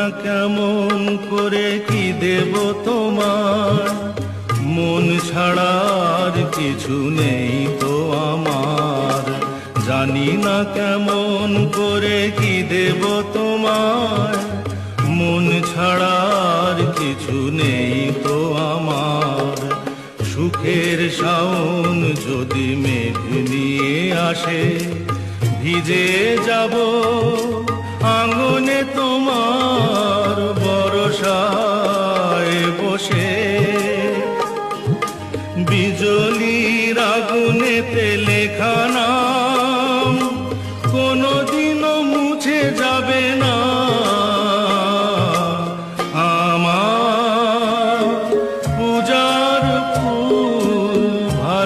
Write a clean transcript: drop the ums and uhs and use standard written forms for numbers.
না কেমন করে কি দেব তোমার, মন ছাড়া আর কিছু নেই তো আমার। জানি না কেমন করে কি দেব তোমার, মন ছাড়া আর কিছু নেই তো আমার। সুখের শাওন যদি মেঘ নিয়ে আসে, ভিজে যাব আঙ্গনে তোমার বরসায় বসে। বিজলির আগুনেতে লেখা না